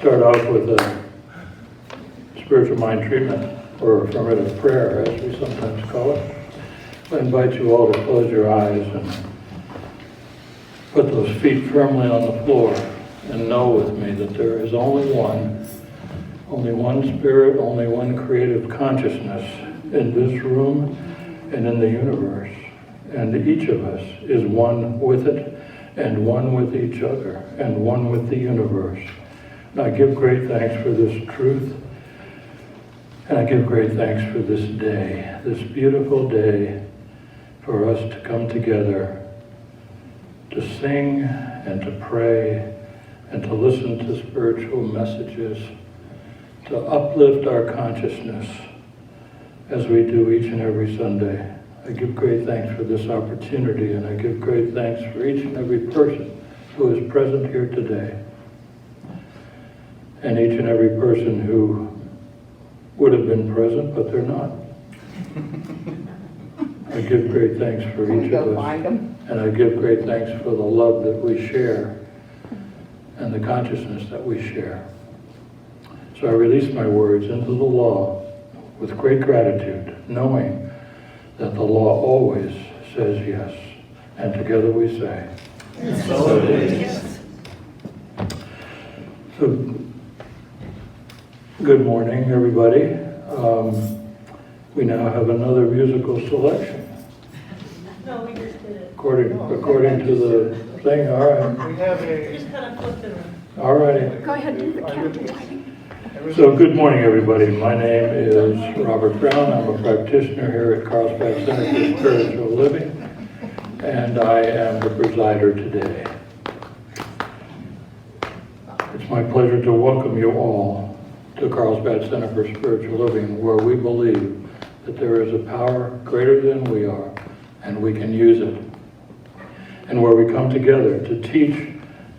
start off with a spiritual mind treatment, or affirmative prayer, as we sometimes call it. I invite you all to close your eyes and put those feet firmly on the floor and know with me that there is only one spirit, only one creative consciousness in this room and in the universe. And each of us is one with it, and one with each other, and one with the universe. And I give great thanks for this truth, and I give great thanks for this day, this beautiful day, for us to come together, to sing and to pray, and to listen to spiritual messages, to uplift our consciousness as we do each and every Sunday. I give great thanks for this opportunity, and I give great thanks for each and every person who is present here today, and each and every person who would have been present, but they're not. I give great thanks for each of us, and I give great thanks for the love that we share and the consciousness that we share. So I release my words into the law with great gratitude, knowing that the law always says yes. And together we say, so it is. So, good morning, everybody. We now have another musical selection. No, we just did it. According to the thing, all right. We have We just kind of flipped it around. All righty. Go ahead and do the counter. So good morning, everybody. My name is Robert Brown. I'm a practitioner here at Carlsbad Center for Spiritual Living, and I am the presider today. It's my pleasure to welcome you all to Carlsbad Center for Spiritual Living, where we believe that there is a power greater than we are, and we can use it. And where we come together to teach,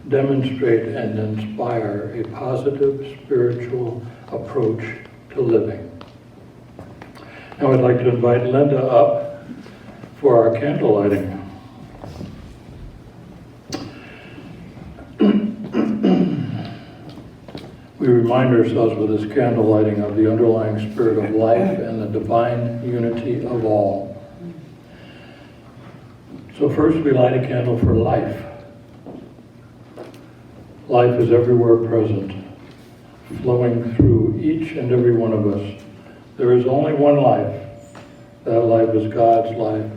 demonstrate, and inspire a positive spiritual approach to living. Now I'd like to invite Linda up for our candle lighting. We remind ourselves with this candle lighting of the underlying spirit of life and the divine unity of all. So first we light a candle for life. Life is everywhere present, flowing through each and every one of us. There is only one life. That life is God's life,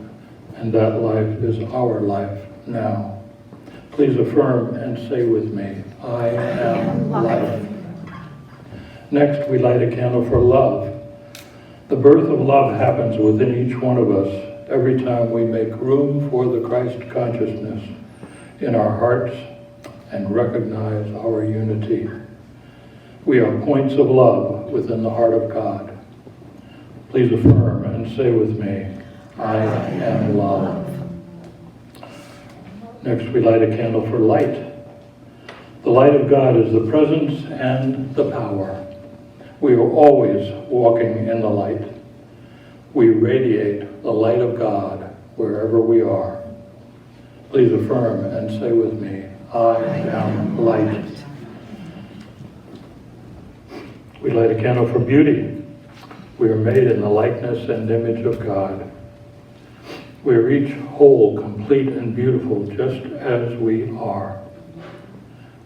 and that life is our life now. Please affirm and say with me, I am life. Next, we light a candle for love. The birth of love happens within each one of us every time we make room for the Christ consciousness in our hearts and recognize our unity. We are points of love within the heart of God. Please affirm and say with me, I am love. Next, we light a candle for light. The light of God is the presence and the power. We are always walking in the light. We radiate the light of God wherever we are. Please affirm and say with me, I am light. We light a candle for beauty. We are made in the likeness and image of God. We are each whole, complete, and beautiful just as we are.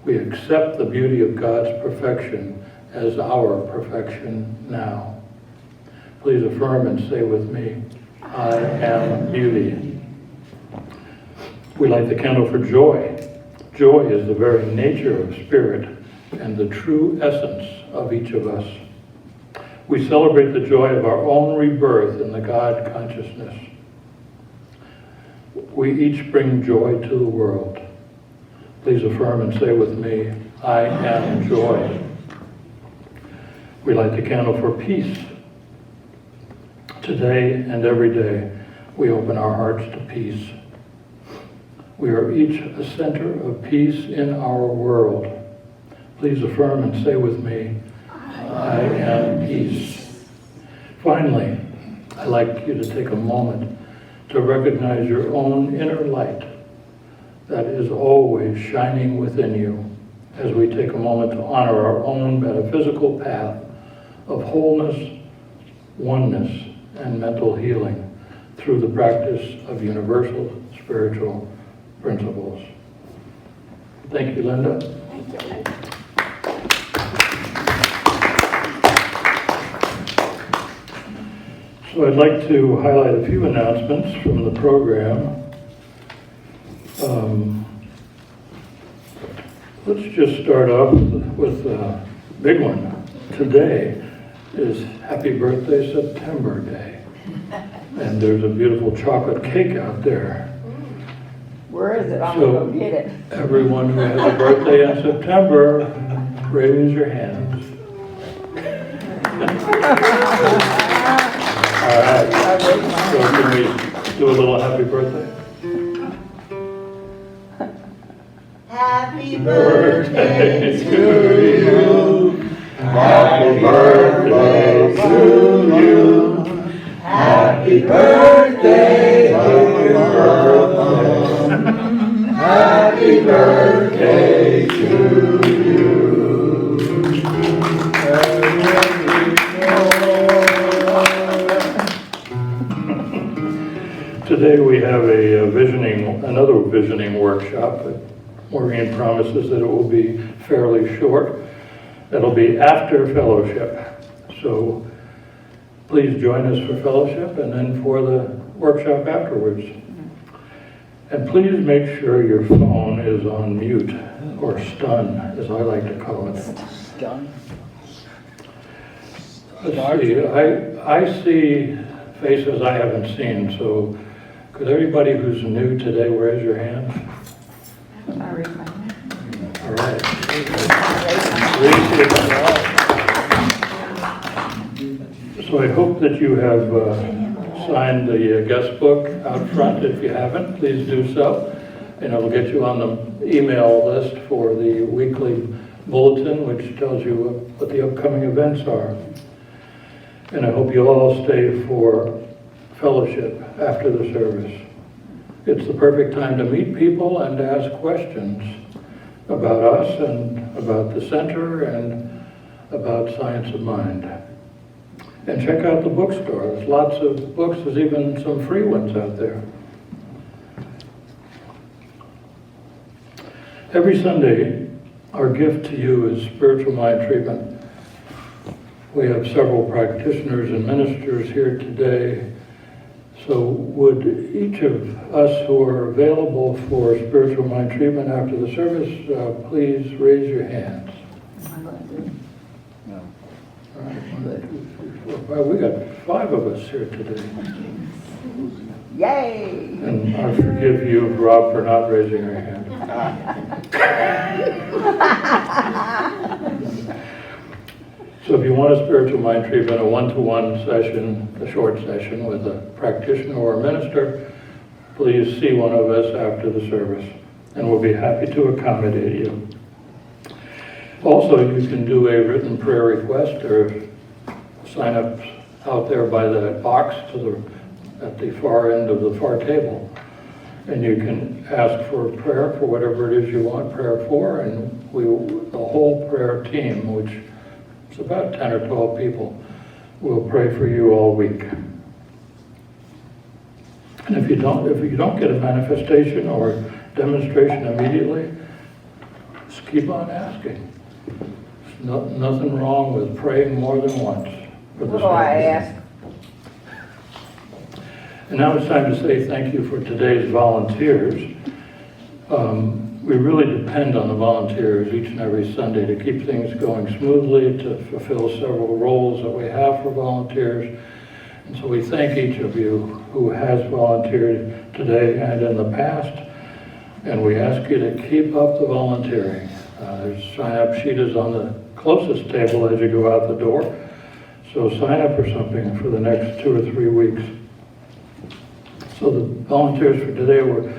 We accept the beauty of God's perfection as our perfection now. Please affirm and say with me, I am beauty. We light the candle for joy. Joy is the very nature of spirit and the true essence of each of us. We celebrate the joy of our own rebirth in the God consciousness. We each bring joy to the world. Please affirm and say with me, I am joy. We light the candle for peace. Today and every day, we open our hearts to peace. We are each a center of peace in our world. Please affirm and say with me, I am peace. Finally, I'd like you to take a moment to recognize your own inner light that is always shining within you as we take a moment to honor our own metaphysical path of wholeness, oneness, and mental healing through the practice of universal spiritual principles. Thank you, Linda. Thank you. So I'd like to highlight a few announcements from the program. Let's just start off with a big one. Today is Happy Birthday September Day. And there's a beautiful chocolate cake out there. Where is it? I'm So, gonna go get it. Everyone who has a birthday in September, raise your hands. All right. So can we do a little happy birthday? Happy Birthday birthday to you. Happy birthday to you. Happy birthday, happy birthday. Happy birthday to you. Today we have another visioning workshop. Maurene promises that it will be fairly short. It'll be after fellowship. So please join us for fellowship and then for the workshop afterwards. And please make sure your phone is on mute, or stun, as I like to call it. Done. Let's see, I see faces I haven't seen, so could everybody who's new today raise your hand? I raise my hand. All right. So I hope that you have signed the guest book out front. If you haven't, please do so. And it'll get you on the email list for the weekly bulletin, which tells you what the upcoming events are. And I hope you'll all stay for fellowship after the service. It's the perfect time to meet people and to ask questions about us and about the center and about Science of Mind. And check out the bookstore. There's lots of books. There's even some free ones out there. Every Sunday, our gift to you is spiritual mind treatment. We have several practitioners and ministers here today. So would each of us who are available for spiritual mind treatment after the service, please raise your hands. I'm gonna do it. No. All right, 1, 2, 3, 4, 5. We got 5 of us here today. Yay! And I forgive you, Rob, for not raising your hand. So if you want a spiritual mind treatment, a one-to-one session, a short session with a practitioner or a minister, please see one of us after the service, and we'll be happy to accommodate you. Also, you can do a written prayer request or sign up out there by the box at the far end of the far table. And you can ask for prayer for whatever it is you want prayer for, and the whole prayer team, which is about 10 or 12 people, will pray for you all week. And if you don't get a manifestation or demonstration immediately, just keep on asking. There's nothing wrong with praying more than once. For the What do I same ask? And now it's time to say thank you for today's volunteers. We really depend on the volunteers each and every Sunday to keep things going smoothly, to fulfill several roles that we have for volunteers. And so we thank each of you who has volunteered today and in the past. And we ask you to keep up the volunteering. There's sign-up sheet is on the closest table as you go out the door. So sign up for something for the next 2 or 3 weeks. So the volunteers for today were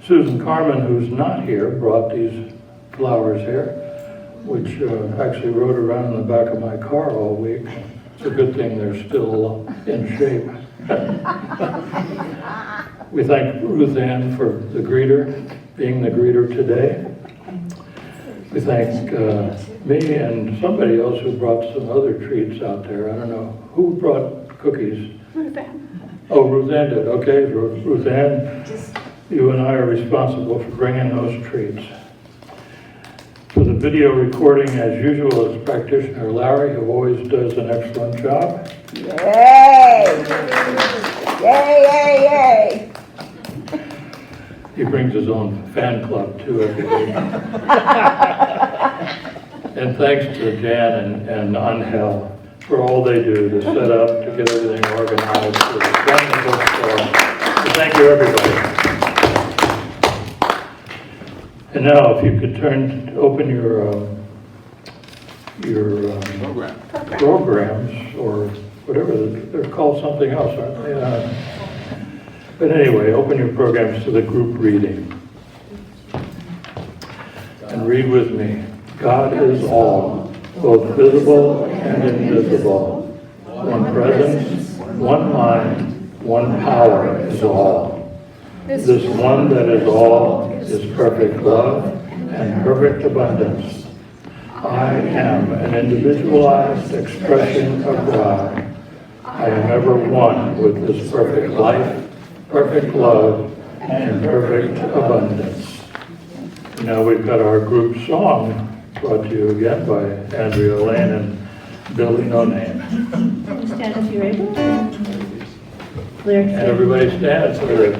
Susan Carmen, who's not here, brought these flowers here, which actually rode around in the back of my car all week. It's a good thing they're still in shape. We thank Ruth Ann for being the greeter today. We thank me and somebody else who brought some other treats out there. I don't know. Who brought cookies? Oh, Ruth Ann did. Okay, Ruth Ann, you and I are responsible for bringing those treats. For the video recording, as usual, is practitioner Larry, who always does an excellent job. Yay! Yay, yay, yay! He brings his own fan club too every week. And thanks to Jan and Angel for all they do to set up, to get everything organized. It's wonderful. So thank you, everybody. And now, if you could open your programs, or whatever, they're called something else, aren't they? But anyway, open your programs to the group reading. And read with me. God is all, both visible and invisible. One presence, one mind, one power is all. This one that is all is perfect love and perfect abundance. I am an individualized expression of God. I am ever one with this perfect life, perfect love, and perfect abundance. Now we've got our group song brought to you again by Andrea Lane and Billy No Name. Stand if you're able. Lyrics. And everybody stands for this.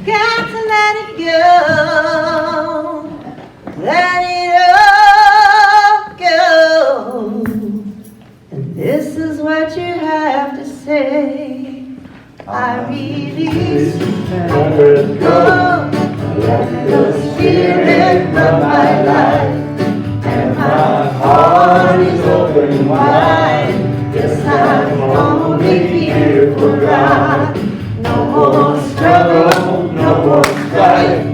Got to let it go, let it all go. And this is what you have to say. I release and let go. Let the Spirit run my life, and my heart is open wide. Yes, I'm only here for God. No more struggle, no more strife.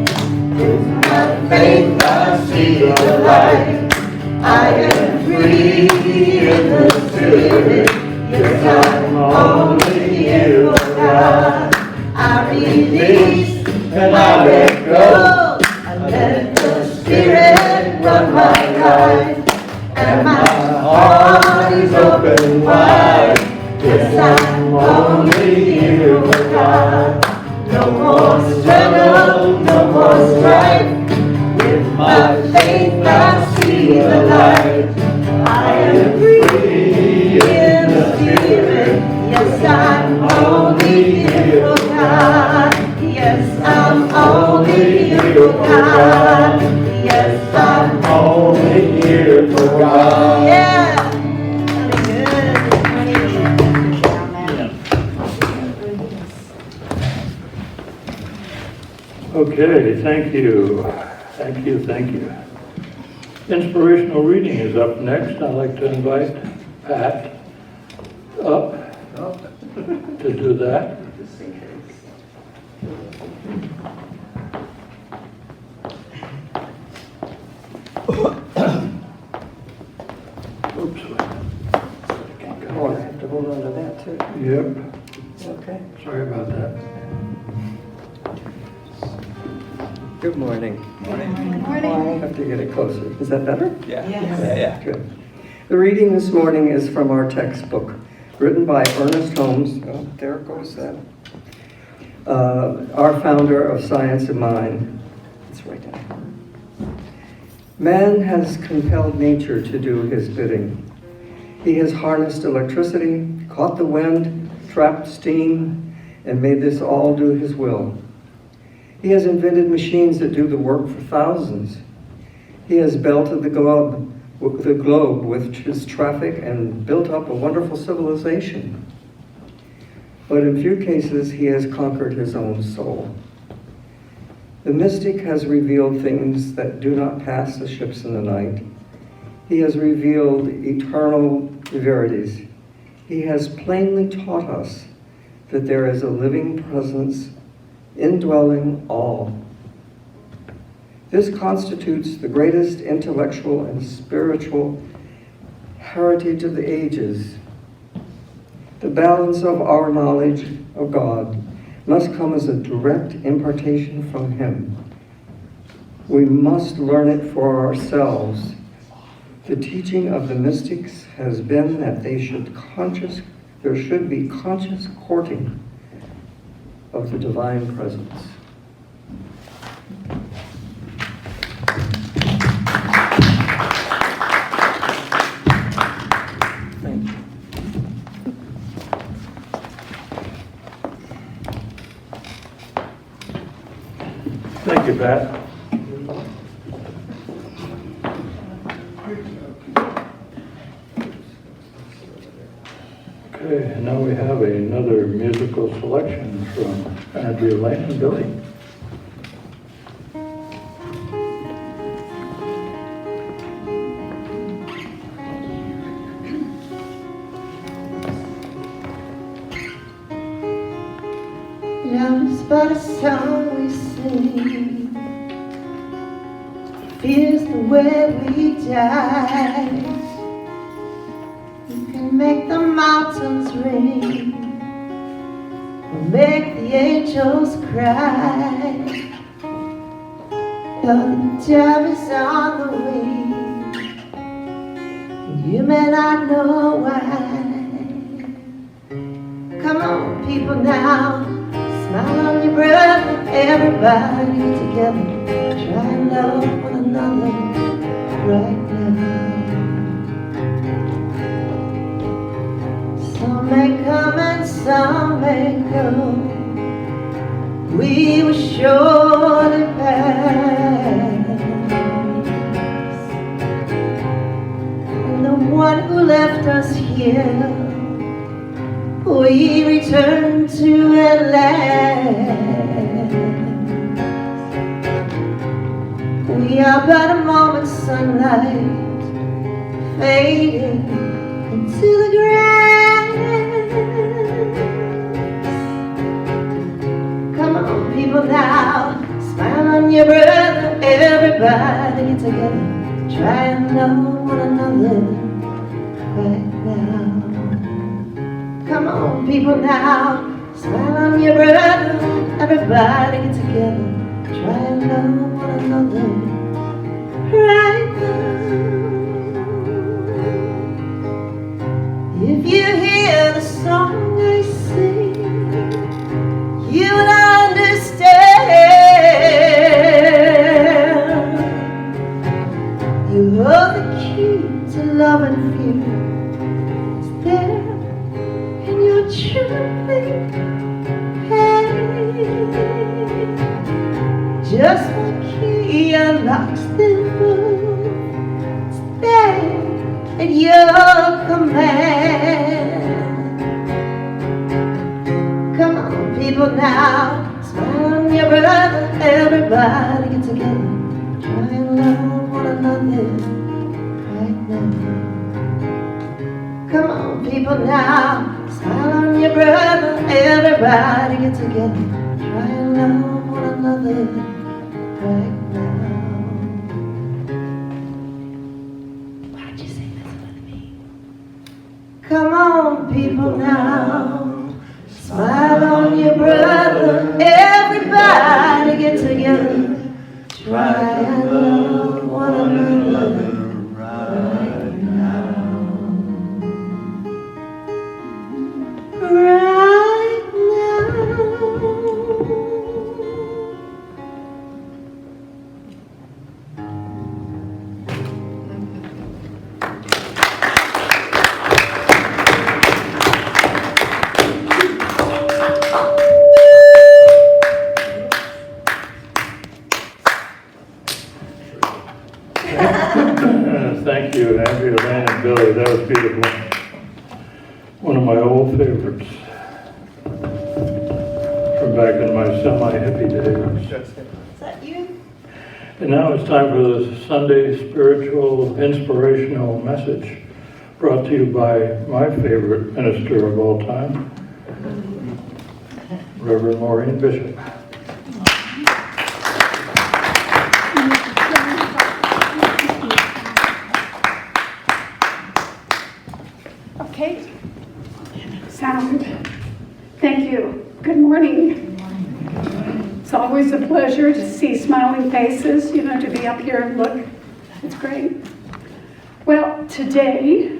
With my faith I see the light. I am free in the Spirit. Yes, I'm only here for God. I release and I let go. I let the Spirit run my life, and my heart is open wide. Yes, I'm only here for God. No more struggle, no more strife. With my faith I see the light. I am free in the Spirit. Yes, I'm only here for God. Yes, I'm only here for God. Yes, I'm only here for God. Yeah. Okay, thank you. Thank you, thank you. Inspirational reading is up next. I'd like to invite Pat up to do that. Oops. Oh, I have to hold on to that too. Yep, Okay. sorry about that. Good morning. Morning. Have to get it closer. Is that better? Yes. Good. The reading this morning is from our textbook, written by Ernest Holmes. Oh, there goes that. Our founder of Science of Mind. It's right down. Man has compelled nature to do his bidding. He has harnessed electricity, caught the wind, trapped steam, and made this all do his will. He has invented machines that do the work for thousands. He has belted the globe with his traffic and built up a wonderful civilization. But in few cases, he has conquered his own soul. The mystic has revealed things that do not pass the ships in the night. He has revealed eternal verities. He has plainly taught us that there is a living presence indwelling all. This constitutes the greatest intellectual and spiritual heritage of the ages. The balance of our knowledge of God must come as a direct impartation from Him. We must learn it for ourselves. The teaching of the mystics has been that there should be conscious courting of the divine presence. Thank you. Thank you, Pat. Okay, and now we have another musical selection from Andrea Lane and Billy. Love is but a song we sing, fear's the way we die. You can make the mountains ring, or make the angels cry. Though the dove is on the wing, you may not know why. Come on, people, now. Smile on your brother, everybody together. Try and love one another right now. Some may come and some may go. We will surely pass. And the one who left us here, we return to at last. We are but a moment's sunlight, fading into the grass. Come on, people, now. Smile on your brother, everybody get together. Try and love one another right now. Come on, people, now. Smile on your brother, everybody get together. Try and love one another right now. If you hear the song I sing, you'll understand. You hold the key to love and fear. It's there in your trembling hand. Just one key unlocks them both. It's there at your command. Come on, people, now. Smile on your brother, everybody get together. Try and love one another right now. Come on, people, now. Smile on your brother, everybody get together. Try and love one another right now. Why don't you sing this with me? Come on, people, now. Smile on your brother, everybody get together. Try and love one another right now. Right now. Thank you, Andrea Lane and Billy. That was beautiful. One of my old favorites from back in my semi-hippie days. Is that you? And now it's time for the Sunday spiritual inspirational message brought to you by my favorite minister of all time, Reverend Maurene Bishop. Okay, sound. Thank you. Good morning. It's It's always a pleasure to see smiling faces, you know, to be up here and look. It's great. Well, today,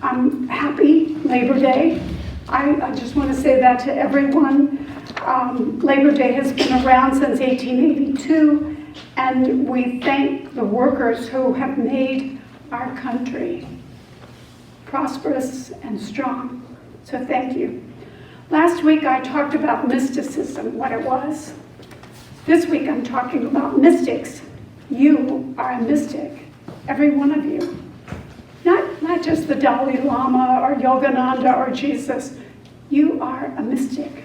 I'm happy Labor Day. I just want to say that to everyone. Labor Day has been around since 1882, and we thank the workers who have made our country prosperous and strong. So thank you. Last week I talked about mysticism, what it was. This week I'm talking about mystics. You are a mystic, every one of you. Not just the Dalai Lama or Yogananda or Jesus. You are a mystic.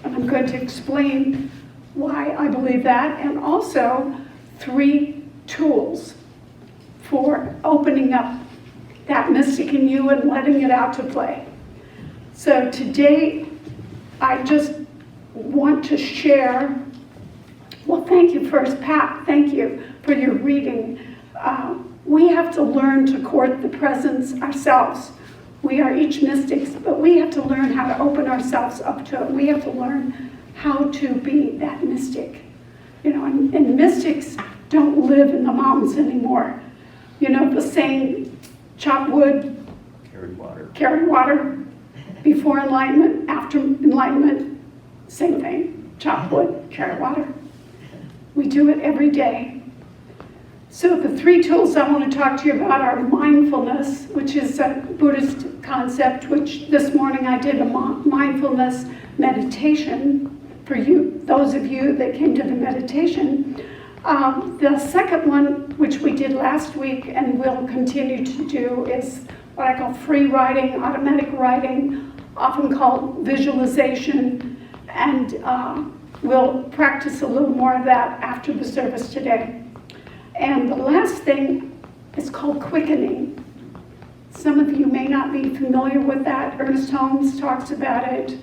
And I'm going to explain why I believe that, and also 3 tools for opening up that mystic in you and letting it out to play. So today, I just want to share, well, thank you first, Pat, thank you for your reading. We have to learn to court the presence ourselves. We are each mystics, but we have to learn how to open ourselves up to it. We have to learn how to be that mystic. You know, and mystics don't live in the mountains anymore. You know, the saying, chop wood, carry water. Before enlightenment, after enlightenment, same thing. Chop wood, carry water. We do it every day. So the 3 tools I want to talk to you about are mindfulness, which is a Buddhist concept, which this morning I did a mindfulness meditation for you, those of you that came to the meditation. The second one, which we did last week and will continue to do, is what I call free writing, automatic writing, often called visualization, and we'll practice a little more of that after the service today. And the last thing is called quickening. Some of you may not be familiar with that. Ernest Holmes talks about it.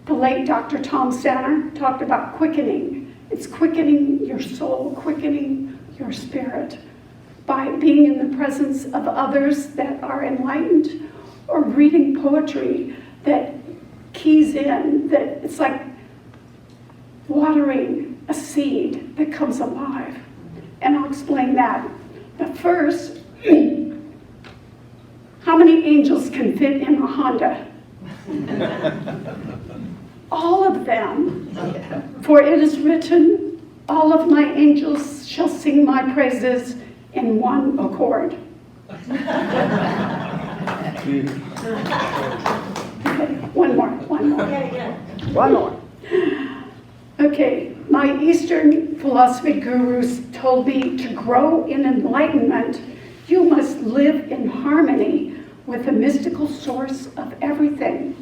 The late Dr. Tom Stanner talked about quickening. It's quickening your soul, quickening your spirit by being in the presence of others that are enlightened, or reading poetry that keys in, that it's like watering a seed that comes alive. And I'll explain that. But first, how many angels can fit in a Honda? All of them. For it is written, all of my angels shall sing my praises in one accord. Okay, one more. One more. Okay, my Eastern philosophy gurus told me to grow in enlightenment, you must live in harmony with the mystical source of everything.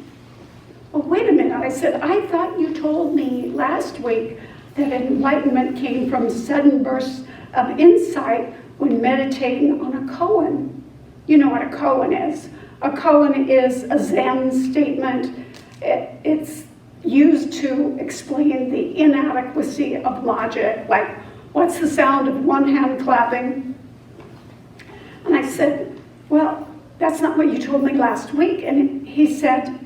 Oh, wait a minute, I said, I thought you told me last week that enlightenment came from sudden bursts of insight when meditating on a koan. You know what a koan is. A koan is a Zen statement. It's used to explain the inadequacy of logic, like, what's the sound of one hand clapping? And I said, well, that's not what you told me last week. And he said,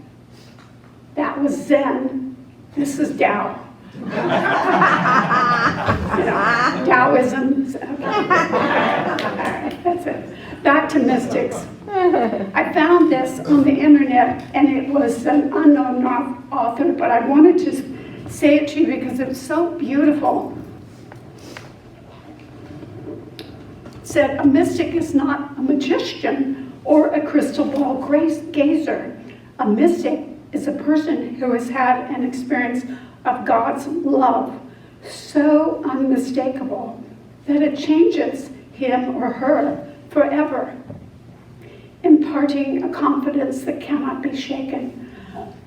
that was Zen, this is Tao. You know, Taoism. Okay. All right, that's it. Back to mystics. I found this on the internet, and it was an unknown author, but I wanted to say it to you because it's so beautiful. It said, a mystic is not a magician or a crystal ball gazer. A mystic is a person who has had an experience of God's love so unmistakable that it changes him or her forever, imparting a confidence that cannot be shaken,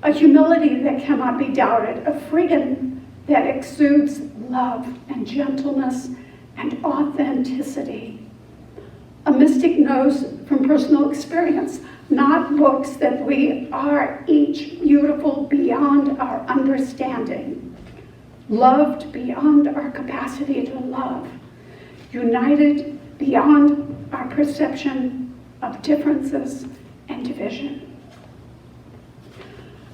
a humility that cannot be doubted, a freedom that exudes love and gentleness and authenticity. A mystic knows from personal experience, not books, that we are each beautiful beyond our understanding, loved beyond our capacity to love, united beyond our perception of differences and division.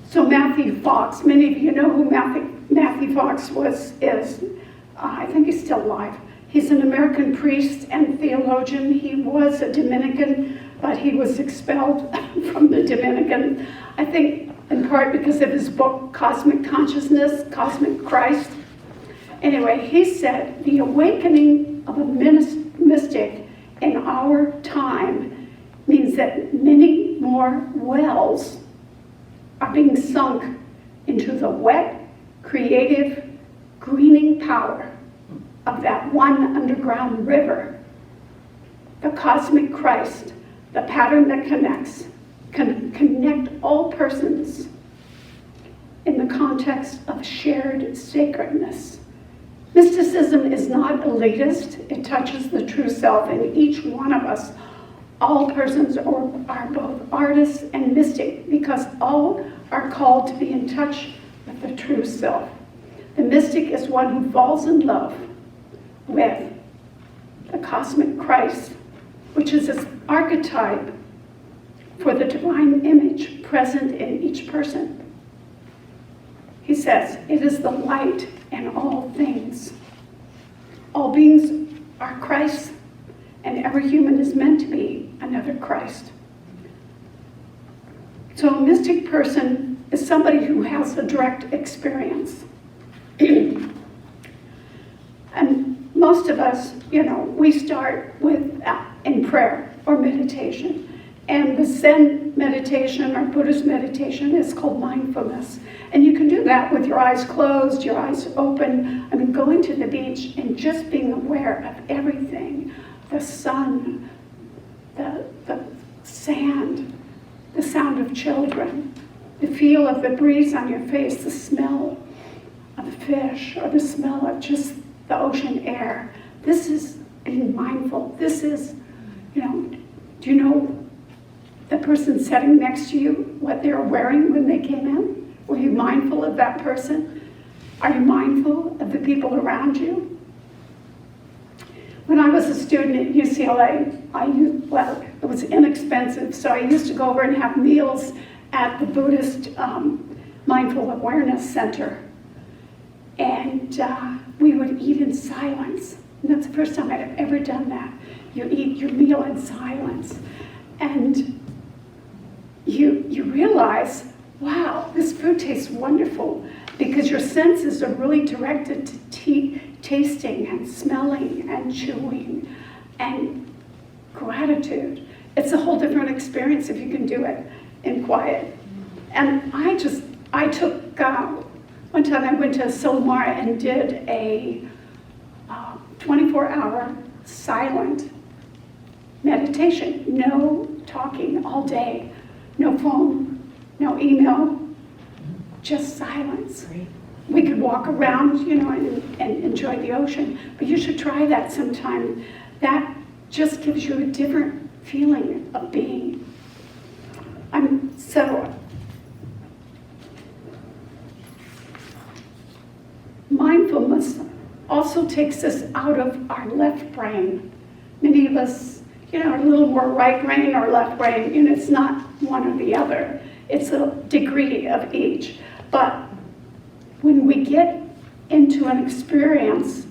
So Matthew Fox, many of you know who Matthew Matthew Fox I think he's still alive. He's an American priest and theologian. He was a Dominican, but he was expelled from the Dominican, I think in part because of his book, Cosmic Consciousness, Cosmic Christ. Anyway, he said, the awakening of a mystic in our time means that many more wells are being sunk into the wet, creative, greening power of that one underground river, the cosmic Christ, the pattern that can connect all persons in the context of shared sacredness. Mysticism is not elitist. It touches the true self in each one of us. All persons are both artists and mystic because all are called to be in touch with the true self. The mystic is one who falls in love with the cosmic Christ, which is an archetype for the divine image present in each person. He says, it is the light in all things. All beings are Christ, and every human is meant to be another Christ. So a mystic person is somebody who has a direct experience. And most of us, we start with in prayer or meditation. And the Zen meditation or Buddhist meditation is called mindfulness. And you can do that with your eyes closed, your eyes open. I mean, going to the beach and just being aware of everything. The sun, the sand, the sound of children, the feel of the breeze on your face, the smell of the fish, or the smell of just the ocean air. This is being mindful. This is, do you know the person sitting next to you, what they were wearing when they came in? Were you mindful of that person? Are you mindful of the people around you? When I was a student at UCLA, it was inexpensive, so I used to go over and have meals at the Buddhist Mindful Awareness Center. And we would eat in silence. And that's the first time I'd ever done that. You eat your meal in silence. And you realize, wow, this food tastes wonderful, because your senses are really directed to tasting and smelling and chewing and gratitude. It's a whole different experience if you can do it in quiet. And I took, one time I went to Solomar and did a 24-hour silent meditation. No talking all day, no phone, no email, just silence. Great. We could walk around, and enjoy the ocean. But you should try that sometime. That just gives you a different feeling of being. Mindfulness also takes us out of our left brain. Many of us, are a little more right brain or left brain. It's not one or the other. It's a degree of each. But when we get into an experience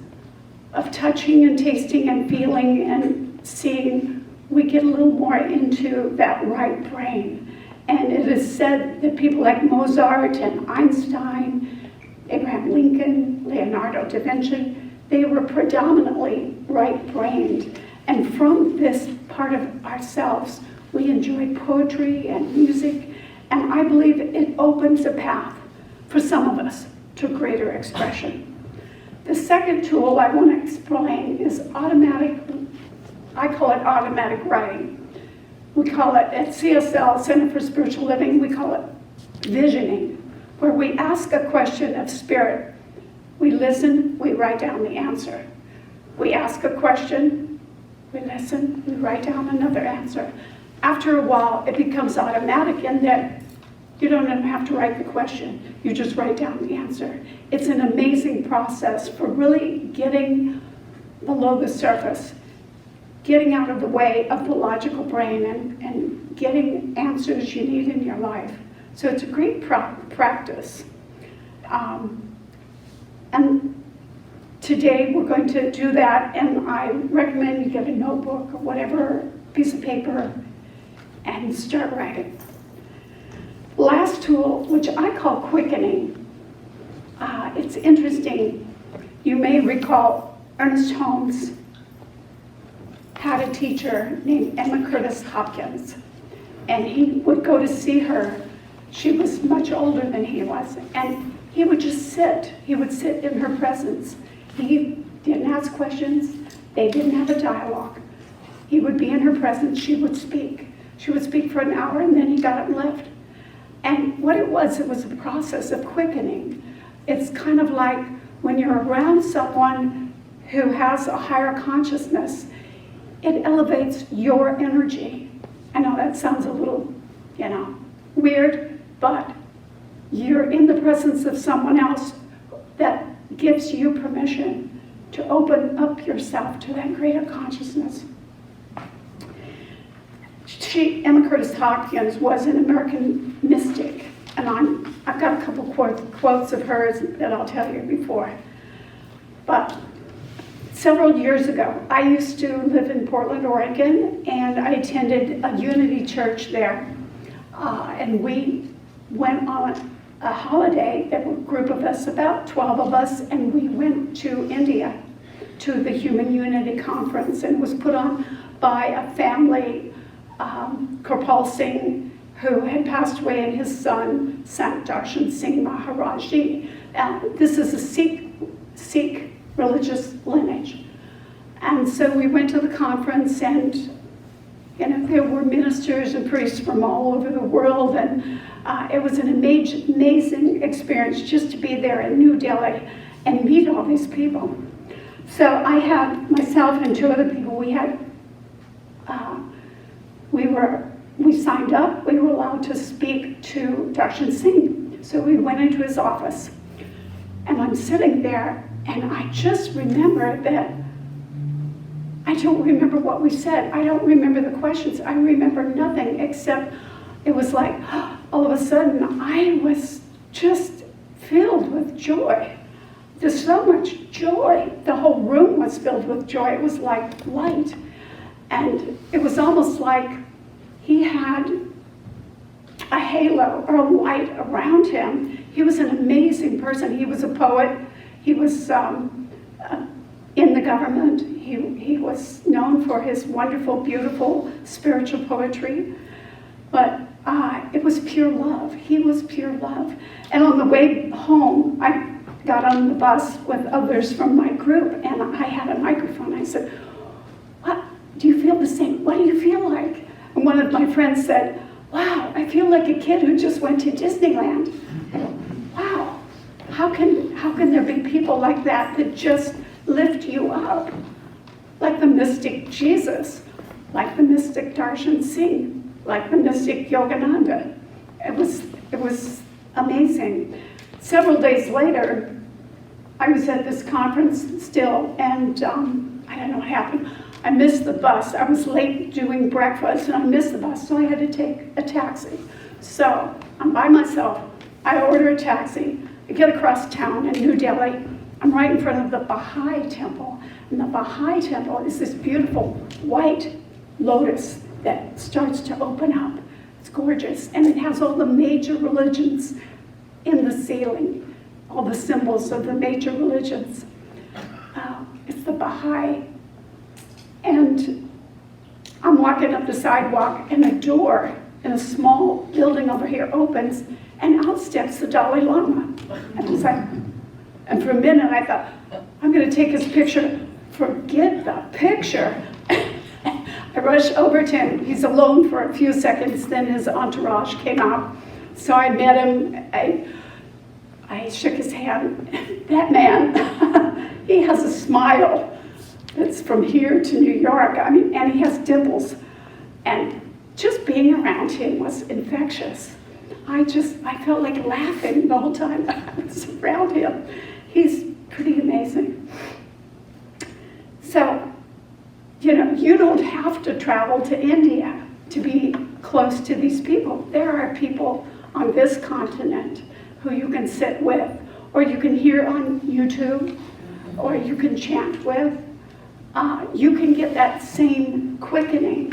of touching and tasting and feeling and seeing, we get a little more into that right brain. And it is said that people like Mozart and Einstein, Abraham Lincoln, Leonardo da Vinci, they were predominantly right-brained. And from this part of ourselves, we enjoy poetry and music, and I believe it opens a path for some of us to greater expression. The second tool I want to explain is I call it automatic writing. We call it, at CSL, Center for Spiritual Living, we call it visioning, where we ask a question of spirit. We listen, we write down the answer. We ask a question, we listen, we write down another answer. After a while, it becomes automatic in that you don't even have to write the question, you just write down the answer. It's an amazing process for really getting below the surface, getting out of the way of the logical brain and getting answers you need in your life. So it's a great practice. And today we're going to do that, and I recommend you get a notebook or whatever, piece of paper, and start writing. Last tool, which I call quickening. It's interesting. You may recall Ernest Holmes had a teacher named Emma Curtis Hopkins, and he would go to see her. She was much older than he was, and he would just sit. He would sit in her presence. He didn't ask questions. They didn't have a dialogue. He would be in her presence. She would speak. She would speak for an hour, and then he got up and left. And what it was a process of quickening. It's kind of like when you're around someone who has a higher consciousness, it elevates your energy. I know that sounds a little, weird, but you're in the presence of someone else that gives you permission to open up yourself to that greater consciousness. Emma Curtis Hopkins was an American mystic, and I've got a couple quotes of hers that I'll tell you before. But several years ago, I used to live in Portland, Oregon, and I attended a Unity church there. And we went on a holiday, there were a group of us, about 12 of us, and we went to India to the Human Unity Conference, and it was put on by a family, Kirpal Singh, who had passed away, and his son, Sant Darshan Singh Maharaji. This is a Sikh religious lineage. And so we went to the conference, and there were ministers and priests from all over the world, and it was an amazing experience just to be there in New Delhi and meet all these people. So I had myself and two other people, we signed up, we were allowed to speak to Darshan Singh. So we went into his office, and I'm sitting there, and I just remember that I don't remember what we said. I don't remember the questions. I remember nothing except it was like, all of a sudden, I was just filled with joy. There's so much joy. The whole room was filled with joy. It was like light. And it was almost like he had a halo or a light around him. He was an amazing person. He was a poet. He was in the government. He was known for his wonderful, beautiful spiritual poetry. But it was pure love. He was pure love. And on the way home, I got on the bus with others from my group, and I had a microphone. I said, "What? Do you feel the same? What do you feel like?" And one of my friends said, "Wow, I feel like a kid who just went to Disneyland." Wow, how can there be people like that just lift you up? Like the mystic Jesus, like the mystic Darshan Singh, like the mystic Yogananda. It was amazing. Several days later, I was at this conference still, and I don't know what happened. I missed the bus. I was late doing breakfast, and I missed the bus, so I had to take a taxi. So I'm by myself. I order a taxi. I get across town in New Delhi. I'm right in front of the Baha'i temple. And the Baha'i temple is this beautiful white lotus that starts to open up. It's gorgeous. And it has all the major religions in the ceiling, all the symbols of the major religions. It's the Baha'i. And I'm walking up the sidewalk, and a door in a small building over here opens, and out steps the Dalai Lama. And I was like, and for a minute I thought, I'm going to take his picture. Forget the picture. I rushed over to him. He's alone for a few seconds, then his entourage came out. So I met him. I shook his hand. That man, he has a smile that's from here to New York. I mean, and he has dimples. And just being around him was infectious. I felt like laughing the whole time I was around him. He's pretty amazing. So, you don't have to travel to India to be close to these people. There are people on this continent who you can sit with, or you can hear on YouTube, or you can chant with. You can get that same quickening.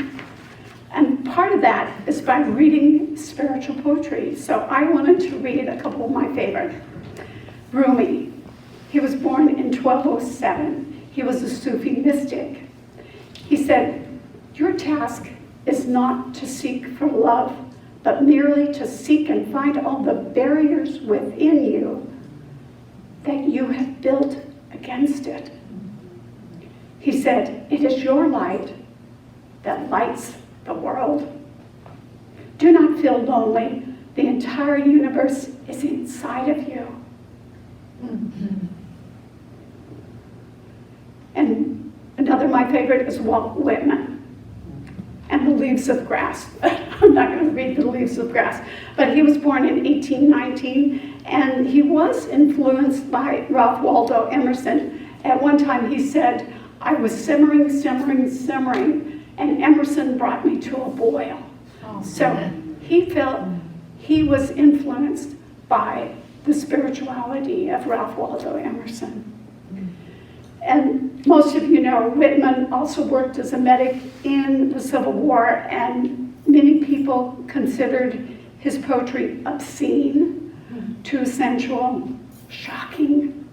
And part of that is by reading spiritual poetry. So I wanted to read a couple of my favorite. Rumi, he was born in 1207. He was a Sufi mystic. He said, "Your task is not to seek for love, but merely to seek and find all the barriers within you that you have built against it." He said, "It is your light that lights the world. Do not feel lonely. The entire universe is inside of you." And another of my favorite is Walt Whitman and The Leaves of Grass. I'm not going to read The Leaves of Grass, but he was born in 1819, and he was influenced by Ralph Waldo Emerson. At one time he said, "I was simmering, and Emerson brought me to a boil." So he felt he was influenced by the spirituality of Ralph Waldo Emerson. And most of you know Whitman also worked as a medic in the Civil War, and many people considered his poetry obscene, too sensual, shocking.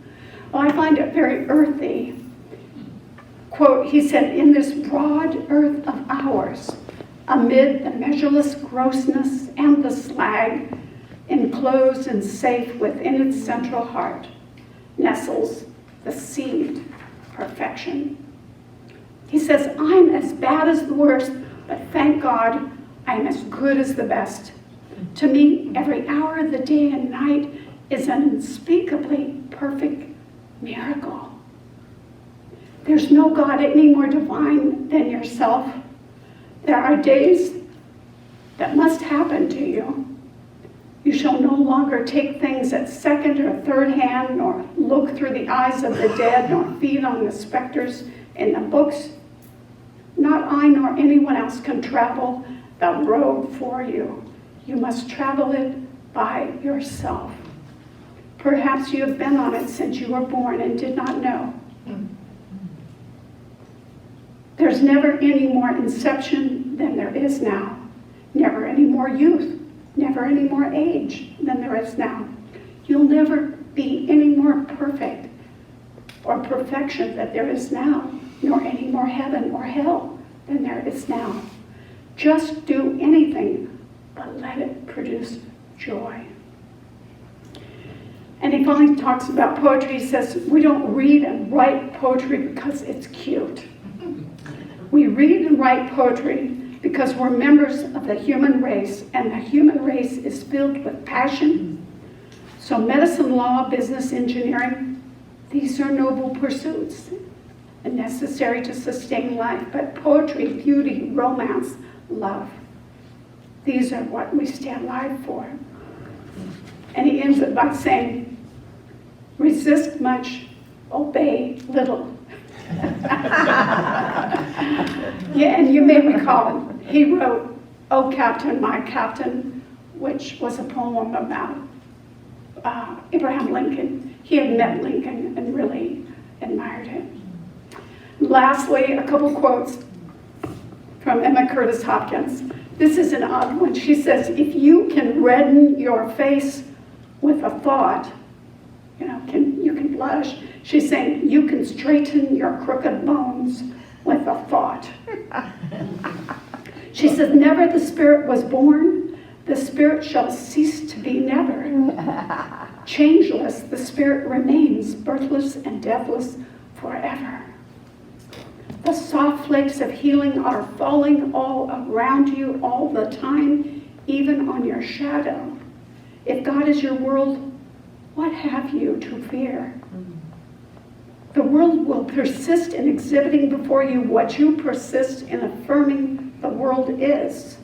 Well, I find it very earthy. Quote, he said, "In this broad earth of ours, amid the measureless grossness and the slag, enclosed and safe within its central heart, nestles the seed perfection." He says, "I'm as bad as the worst, but thank God I'm as good as the best. To me, every hour of the day and night is an unspeakably perfect miracle. There's no God any more divine than yourself. There are days that must happen to you. You shall no longer take things at second or third hand, nor look through the eyes of the dead, nor feed on the specters in the books. Not I nor anyone else can travel the road for you. You must travel it by yourself. Perhaps you have been on it since you were born and did not know. There's never any more inception than there is now. Never any more youth, never any more age than there is now. You'll never be any more perfect or perfection that there is now, nor any more heaven or hell than there is now. Just do anything, but let it produce joy." And he finally talks about poetry. He says, "We don't read and write poetry because it's cute. We read and write poetry because we're members of the human race, and the human race is filled with passion. So medicine, law, business, engineering, these are noble pursuits and necessary to sustain life. But poetry, beauty, romance, love, these are what we stay alive for." And he ends it by saying, "Resist much, obey little." Yeah, and you may recall, he wrote, "O Captain, My Captain," which was a poem about Abraham Lincoln. He had met Lincoln and really admired him. Lastly, a couple quotes from Emma Curtis Hopkins. This is an odd one. She says, "If you can redden your face with a thought, you can blush." She's saying, "You can straighten your crooked bones with a thought." She says, "Never the spirit was born, the spirit shall cease to be never. Changeless, the spirit remains, birthless and deathless forever. The soft flakes of healing are falling all around you all the time, even on your shadow. If God is your world, what have you to fear? The world will persist in exhibiting before you what you persist in affirming the world is.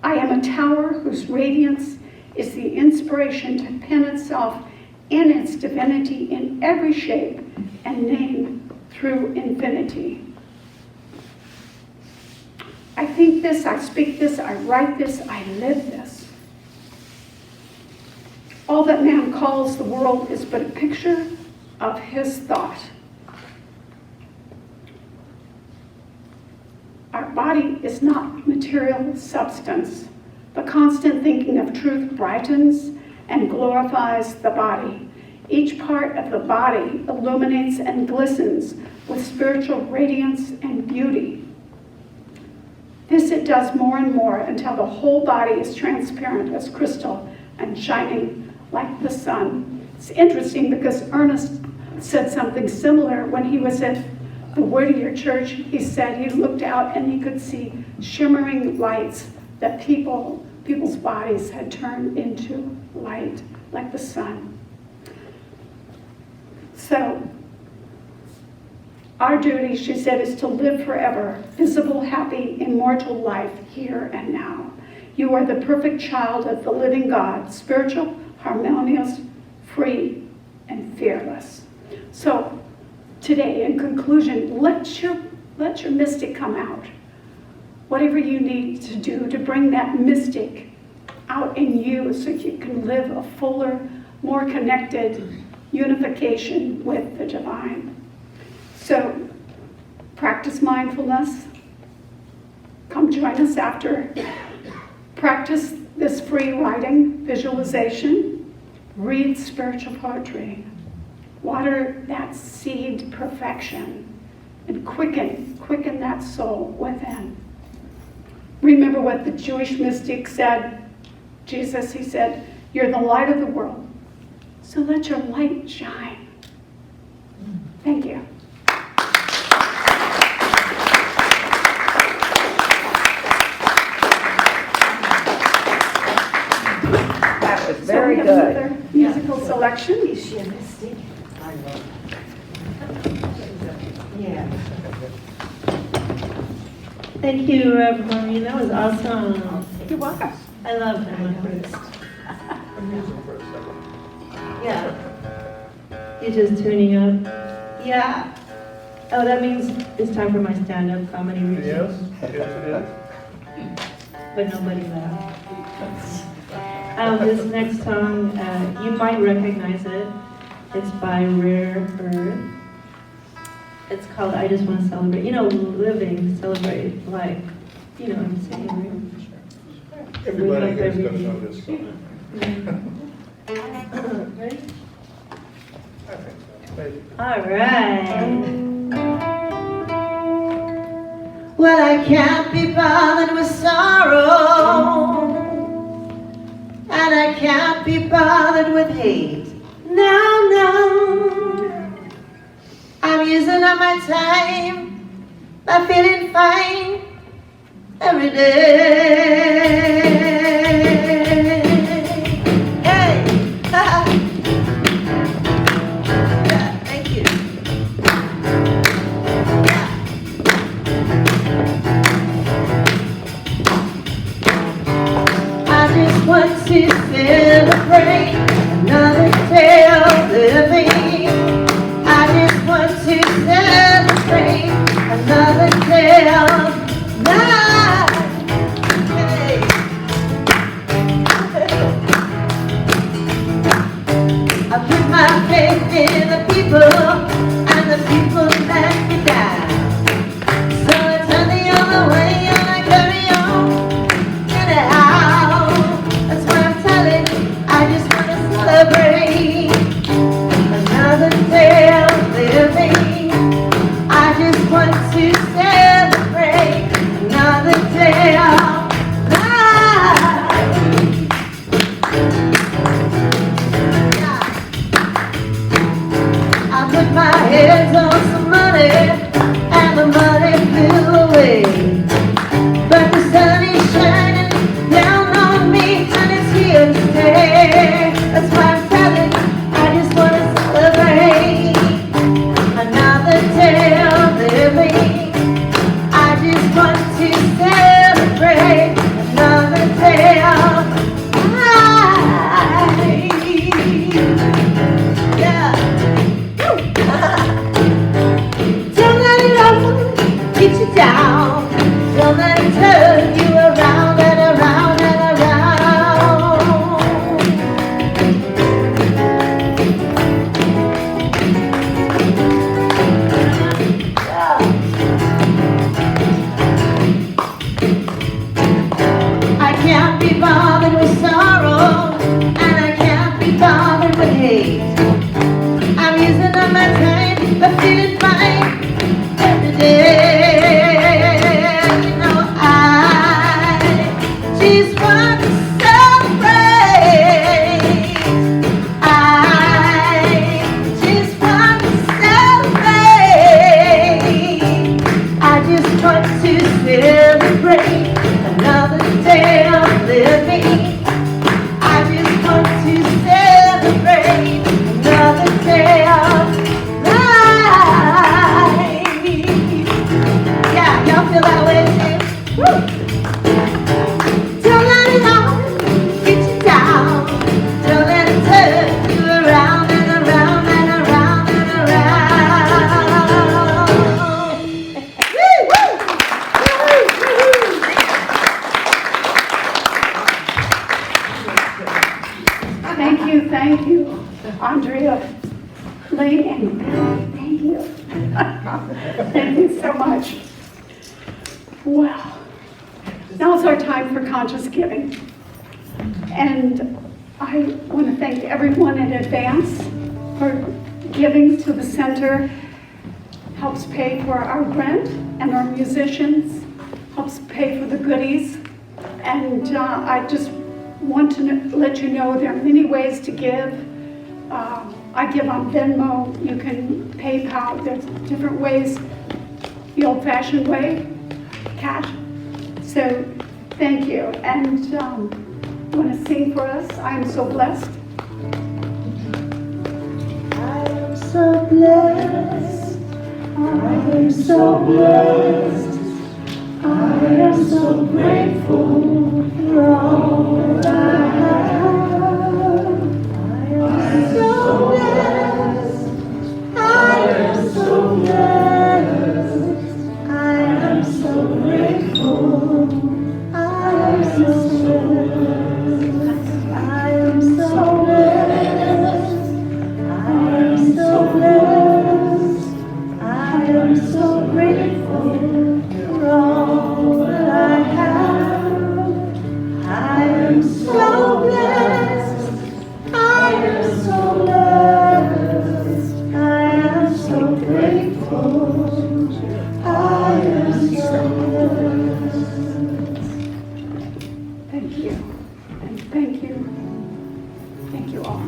I am a tower whose radiance is the inspiration to pin itself in its divinity in every shape and name through infinity. I think this, I speak this, I write this, I live this. All that man calls the world is but a picture of his thought. Our body is not material substance. The constant thinking of truth brightens and glorifies the body. Each part of the body illuminates and glistens with spiritual radiance and beauty. This it does more and more until the whole body is transparent as crystal and shining like the sun. It's interesting because Ernest said something similar when he was at the Whittier Church. He said he looked out and he could see shimmering lights that people's bodies had turned into light like the sun. So, our duty, she said, is to live forever, visible, happy, immortal life here and now. You are the perfect child of the living God, spiritual, harmonious, free, and fearless. So, today, in conclusion, let your mystic come out. Whatever you need to do to bring that mystic out in you so you can live a fuller, more connected unification with the divine. So, practice mindfulness. Come join us after. Practice this free writing, visualization. Read spiritual poetry. Water that seed perfection. And quicken that soul within. Remember what the Jewish mystic said. Jesus, he said, you're the light of the world. So let your light shine. Thank you. That was So very we have good. another musical selection. Is she a mystic? I love Yeah. Thank you, Maurene. That was awesome. You're welcome. I love Ernest. Yeah. You just tuning up. Yeah. Oh, that means it's time for my stand-up comedy routine. Yes, yes it is. But nobody laughed. This next song, you might recognize it. It's by Rare Earth. It's called I Just Want to Celebrate. You know, living, celebrate life. You know what I'm saying, right? Everybody here's gonna know this song. Ready? I think so. Maybe. All right. Well, I can't be bothered with sorrow, and I can't be bothered with hate. No, no. I'm using up my time by feeling fine every day. Hey, yeah, thank you. I just want to celebrate another day of living. I just want to celebrate another day of life. Hey. I put my faith in the people and the people let me down. So I turn the other way and I carry on. Anyhow, that's what I'm telling you. I just want to celebrate another day of living. I just want to celebrate another day of life. Yeah. I put my hands on some money and the money flew away. But the sun is shining down on me and it's here to stay. That's why I'm telling you, I just want to celebrate another day of living. I just want to celebrate Don't let it all get you down. Don't let it turn you around and around and around and around. Woo, woo, woo, woo. Thank you, Andrea, Lee, and thank you. Thank you so much. Well, now's our time for conscious giving. And I want to thank everyone in advance for giving to the center. Helps pay for our rent and our musicians, helps pay for the goodies. And I just want to let you know there are many ways to give. I give on Venmo, you can PayPal, there's different ways, the old-fashioned way, cash. So thank you. And want to sing for us, I am so blessed. I am so blessed. I am so blessed. I am so grateful for all I have. I am so blessed. I am so blessed. I am so grateful. I am so blessed. I am so blessed. I am so blessed. I am so grateful for all that I have. I am so blessed. I am so blessed. I am so grateful. I am so blessed. Thank you. And thank you. Thank you all.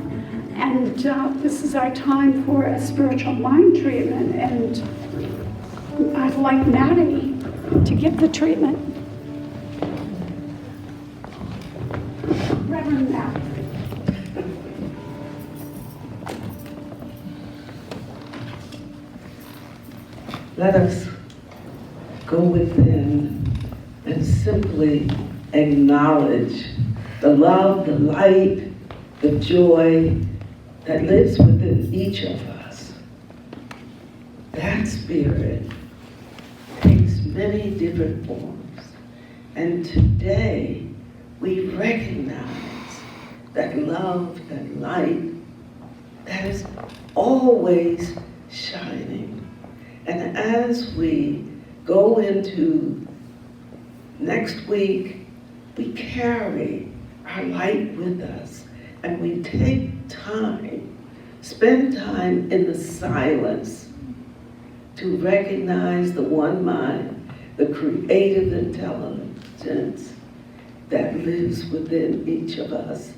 And this is our time for a spiritual mind treatment. And I'd like Maddie to get the treatment. Reverend Matt. Let us go within and simply acknowledge the love, the light, the joy that lives within each of us. That spirit takes many different forms. And today we recognize that love, that light, that is always shining. And as we go into next week, we carry our light with us and we take time, spend time in the silence to recognize the one mind, the creative intelligence that lives within each of us.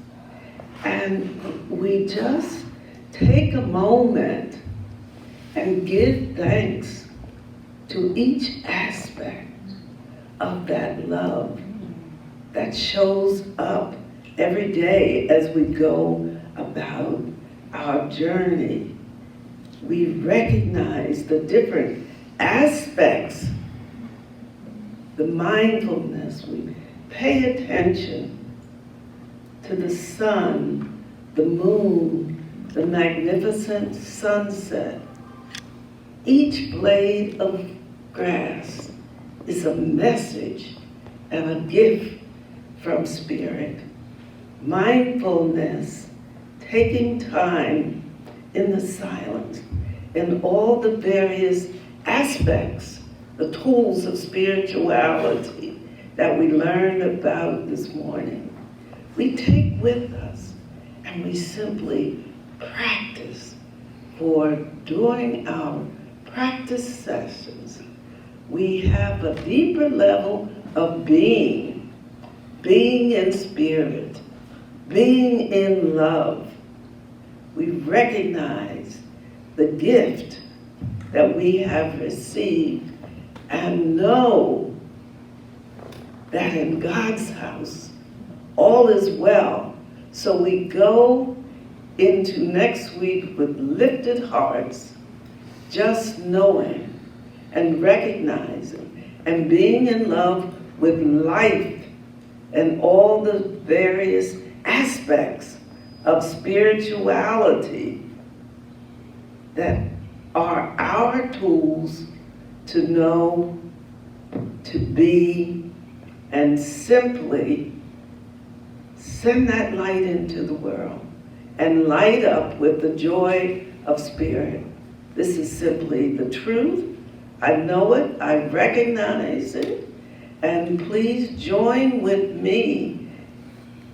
And we just take a moment and give thanks to each aspect of that love that shows up every day as we go about our journey. We recognize the different aspects, the mindfulness, we pay attention to the sun, the moon, the magnificent sunset. Each blade of grass is a message and a gift from Spirit. Mindfulness, taking time in the silence, in all the various aspects, the tools of spirituality that we learned about this morning, we take with us and we simply practice. For during our practice sessions, we have a deeper level of being in spirit, being in love. We recognize the gift that we have received and know that in God's house all is well. So we go into next week with lifted hearts, just knowing and recognizing and being in love with life and all the various aspects of spirituality that are our tools to know, to be, and simply send that light into the world and light up with the joy of spirit. This is simply the truth. I know it, I recognize it, and please join with me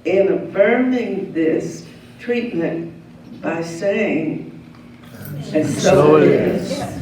in affirming this treatment by saying, and so it is.